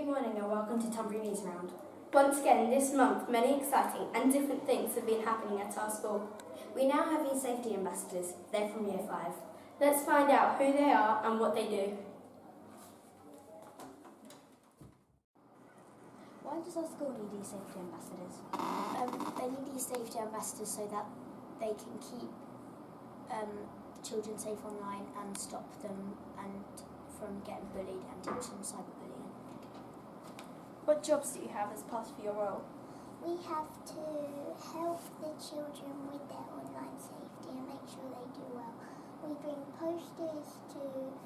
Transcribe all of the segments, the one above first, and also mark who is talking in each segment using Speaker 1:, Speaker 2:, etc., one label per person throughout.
Speaker 1: Good morning and welcome to Tunbury Newsround. Once again, this month, many exciting and different things have been happening at our school. We now have these safety ambassadors. They're from Year 5. Let's find out who they are and what they do.
Speaker 2: Why does our school need these safety ambassadors?
Speaker 3: They need these safety ambassadors so that they can keep children safe online and stop them from getting bullied and teach them cyberbullying.
Speaker 1: What jobs do you have as part of your role?
Speaker 4: We have to help the children with their online safety and make sure they do well. We bring posters to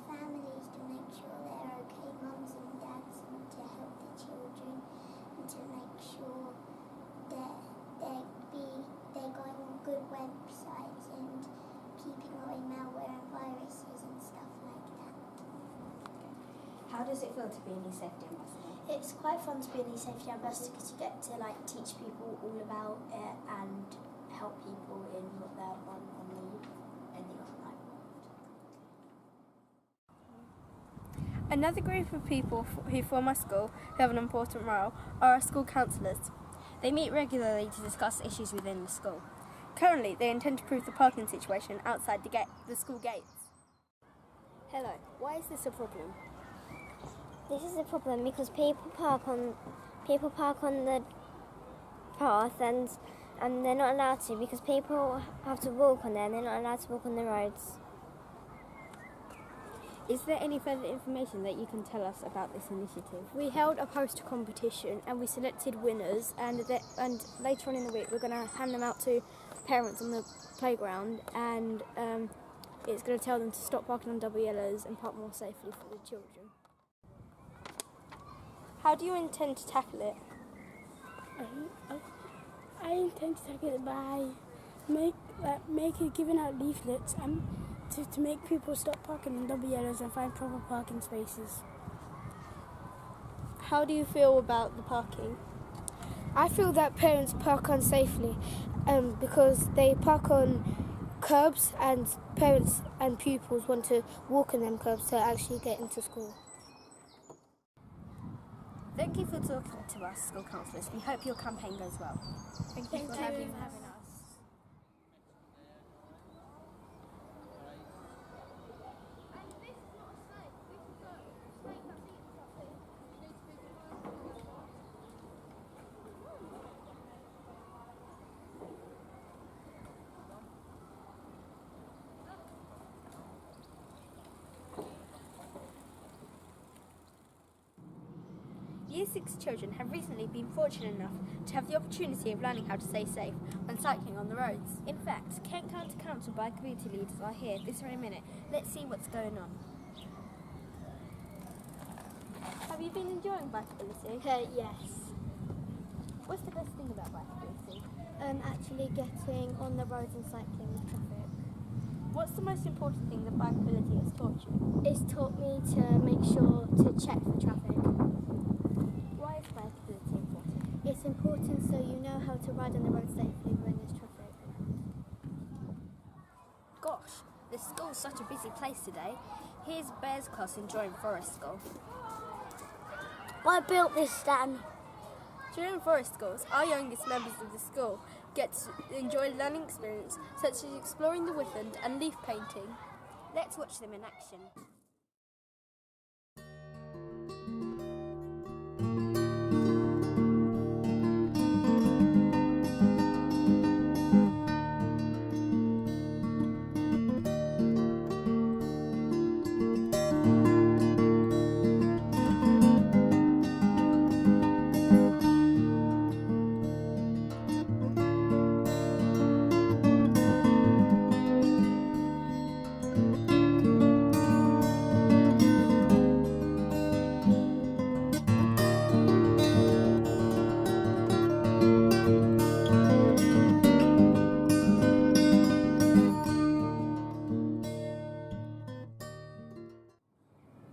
Speaker 4: families to make sure they're okay, mums and dads, and to help the children and to make sure that they're going on good websites and keeping away malware and viruses and stuff like that.
Speaker 2: How does it feel to be a new safety ambassador?
Speaker 3: It's quite fun to be a new safety ambassador because you get to teach people all about it and help people in what they're on in the online world.
Speaker 1: Another group of people who form our school who have an important role are our school counsellors. They meet regularly to discuss issues within the school. Currently, they intend to improve the parking situation outside the school gates. Hello, why is this a problem?
Speaker 5: This is a problem because people park on the path and they're not allowed to because people have to walk on there and they're not allowed to walk on the roads.
Speaker 1: Is there any further information that you can tell us about this initiative? We held a poster competition and we selected winners, and later on in the week we're going to hand them out to parents on the playground, and it's going to tell them to stop parking on double yellows and park more safely for the children. How do you intend to tackle it?
Speaker 6: I intend to tackle it by giving out leaflets and to make people stop parking in double yellows and find proper parking spaces.
Speaker 1: How do you feel about the parking?
Speaker 6: I feel that parents park unsafely because they park on curbs and parents and pupils want to walk on them curbs to actually get into school.
Speaker 1: Thank you for talking to us, school counsellors. We hope your campaign goes well. Thank you for having us. Year 6 children have recently been fortunate enough to have the opportunity of learning how to stay safe when cycling on the roads. In fact, Kent County Council bike community leaders are here this very minute. Let's see what's going on. Have you been enjoying bikeability?
Speaker 5: Yes.
Speaker 1: What's the best thing about bikeability?
Speaker 5: Actually getting on the roads and cycling with traffic.
Speaker 1: What's the most important thing that bikeability has taught you?
Speaker 5: It's taught me to make sure to check for traffic.
Speaker 1: Why is bikeability important?
Speaker 5: It's important so you know how to ride on the road safely when there's traffic.
Speaker 1: Gosh, the school's such a busy place today. Here's Bear's class enjoying Forest School.
Speaker 5: I built this stand.
Speaker 1: During Forest Schools, our youngest members of the school get to enjoy learning experience such as exploring the woodland and leaf painting. Let's watch them in action.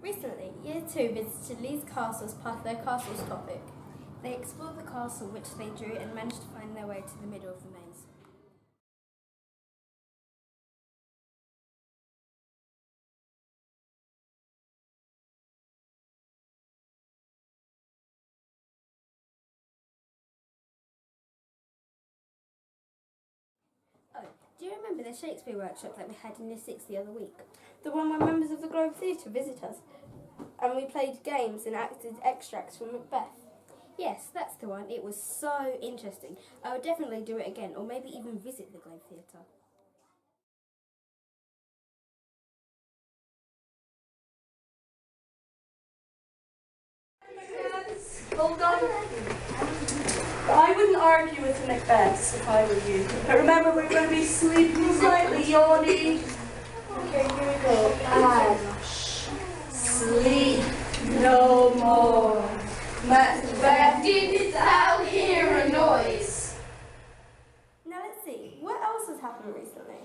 Speaker 1: Recently, Year 2 visited Leeds Castle as part of their Castles topic. They explored the castle which they drew and managed to find their way to the middle of the maze. Do you remember the Shakespeare workshop that we had in Year 6 the other week?
Speaker 6: The one where members of the Globe Theatre visit us, and we played games and acted extracts from Macbeth.
Speaker 1: Yes, that's the one. It was so interesting. I would definitely do it again, or maybe even visit the Globe Theatre.
Speaker 7: Hold on. I wouldn't argue with the Macbeths if I were you. But remember, we're going to be sleeping slightly, yawning. Okay, here we go. And sleep no more. Macbeth, didn't thou hear a noise?
Speaker 1: Now let's see, what else has happened recently?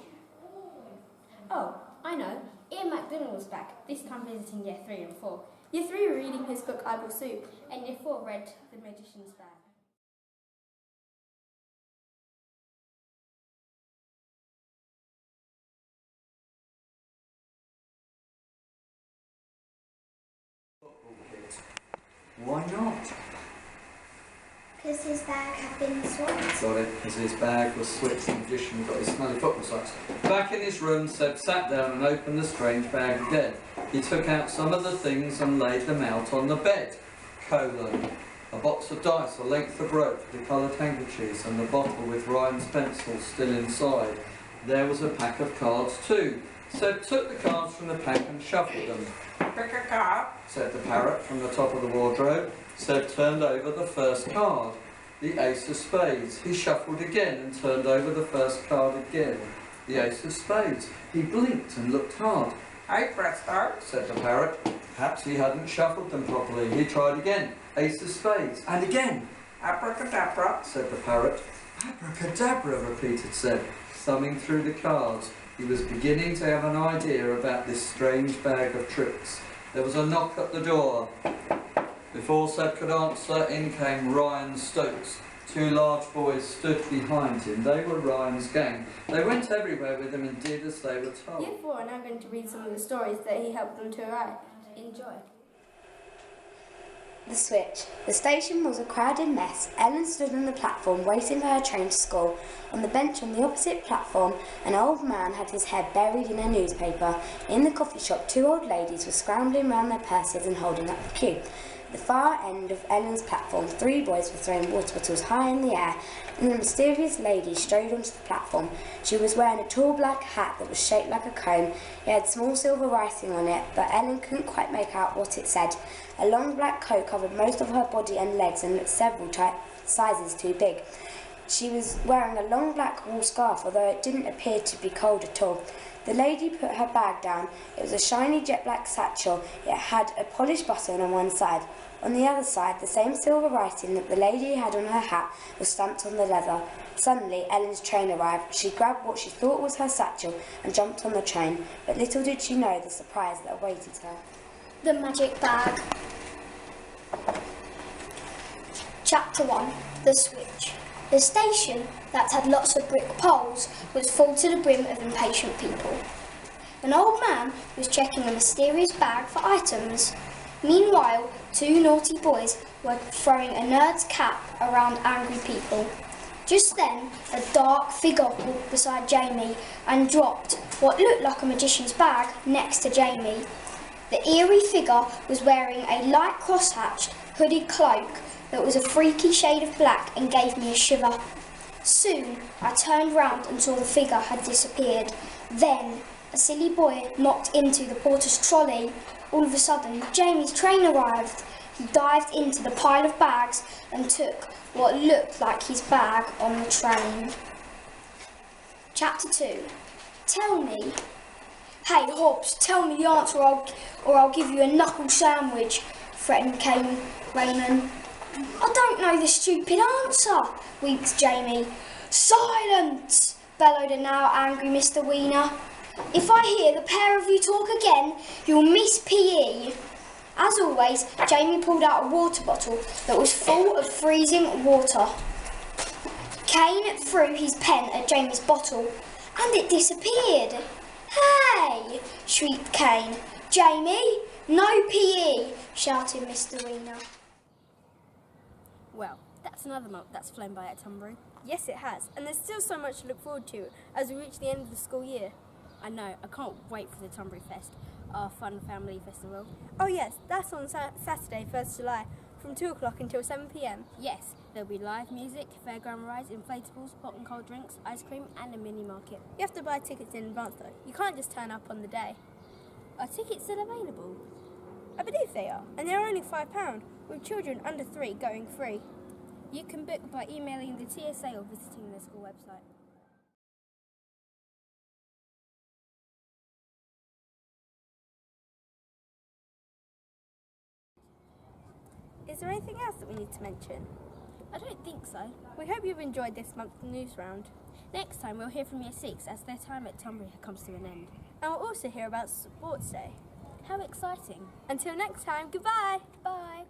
Speaker 1: Oh, I know. Ian MacDonald was back, this time visiting Year 3 and 4. Year 3 were reading his book I Will Soup, and Year 4 read The Magician's Bag.
Speaker 8: Why not?
Speaker 4: Because his bag had been swapped.
Speaker 8: Got it, because his bag was switched, the magician got his smelly football socks. Back in his room, Seb sat down and opened the strange bag again. He took out some of the things and laid them out on the bed. A box of dice, a length of rope, the coloured handkerchiefs, and the bottle with Ryan's pencil still inside. There was a pack of cards too. Seb took the cards from the pack and shuffled them. "Pick a card," said the parrot from the top of the wardrobe. Seb turned over the first card, the ace of spades. He shuffled again and turned over the first card again, the ace of spades. He blinked and looked hard. "Hey, presto," said the parrot. Perhaps he hadn't shuffled them properly. He tried again, ace of spades, and again. "Abracadabra," said the parrot. "Abracadabra," repeated Seb, thumbing through the cards. He was beginning to have an idea about this strange bag of tricks. There was a knock at the door. Before Seb could answer, in came Ryan Stokes. Two large boys stood behind him. They were Ryan's gang. They went everywhere with him and did as they were told.
Speaker 1: Year 4 are now going to read some of the stories that he helped them to write. Enjoy.
Speaker 2: The switch. The station was a crowded mess. Ellen stood on the platform waiting for her train to school. On the bench on the opposite platform, an old man had his head buried in a newspaper. In the coffee shop, two old ladies were scrambling round their purses and holding up the queue. At the far end of Ellen's platform, three boys were throwing water bottles high in the air, and the mysterious lady strode onto the platform. She was wearing a tall black hat that was shaped like a comb. It had small silver writing on it, but Ellen couldn't quite make out what it said. A long black coat covered most of her body and legs and looked several sizes too big. She was wearing a long black wool scarf, although it didn't appear to be cold at all. The lady put her bag down. It was a shiny jet black satchel. It had a polished button on one side. On the other side, the same silver writing that the lady had on her hat was stamped on the leather. Suddenly, Ellen's train arrived. She grabbed what she thought was her satchel and jumped on the train, but little did she know the surprise that awaited her.
Speaker 3: The magic bag. Chapter 1. The switch. The station, that had lots of brick poles, was full to the brim of impatient people. An old man was checking a mysterious bag for items. Meanwhile, two naughty boys were throwing a nerd's cap around angry people. Just then, a dark figure walked beside Jamie and dropped what looked like a magician's bag next to Jamie. The eerie figure was wearing a light crosshatched, hooded cloak that was a freaky shade of black and gave me a shiver. Soon, I turned round and saw the figure had disappeared. Then, a silly boy knocked into the porter's trolley. All of a sudden, Jamie's train arrived. He dived into the pile of bags and took what looked like his bag on the train. Chapter 2. Tell me. Hey Hobbs, tell me the answer or I'll give you a knuckle sandwich, threatened Kane Raymond. I don't know the stupid answer, wheezed Jamie. Silence, bellowed a now angry Mr. Wiener. If I hear the pair of you talk again, you'll miss PE. As always, Jamie pulled out a water bottle that was full of freezing water. Kane threw his pen at Jamie's bottle, and it disappeared. Hey! Shrieked Kane. Jamie, no PE! Shouted Mr. Wiener.
Speaker 1: Well, That's another month that's flown by at Tunbury.
Speaker 9: Yes, it has, and there's still so much to look forward to as we reach the end of the school year.
Speaker 1: I know, I can't wait for the Tunbury Fest, our fun family festival.
Speaker 9: Oh yes, that's on Saturday, 1st July, from 2 o'clock until 7 p.m.
Speaker 1: Yes, there'll be live music, fairground rides, inflatables, hot and cold drinks, ice cream and a mini market.
Speaker 9: You have to buy tickets in advance though. You can't just turn up on the day.
Speaker 1: Are tickets still available?
Speaker 9: I believe they are, and they're only £5, with children under 3 going free.
Speaker 1: You can book by emailing the TSA or visiting the school website.
Speaker 9: Is there anything else that we need to mention?
Speaker 1: I don't think so.
Speaker 9: We hope you've enjoyed this month's Newsround.
Speaker 1: Next time we'll hear from Year 6 as their time at Tunbury comes to an end.
Speaker 9: And we'll also hear about Sports Day.
Speaker 1: How exciting.
Speaker 9: Until next time, goodbye!
Speaker 1: Bye!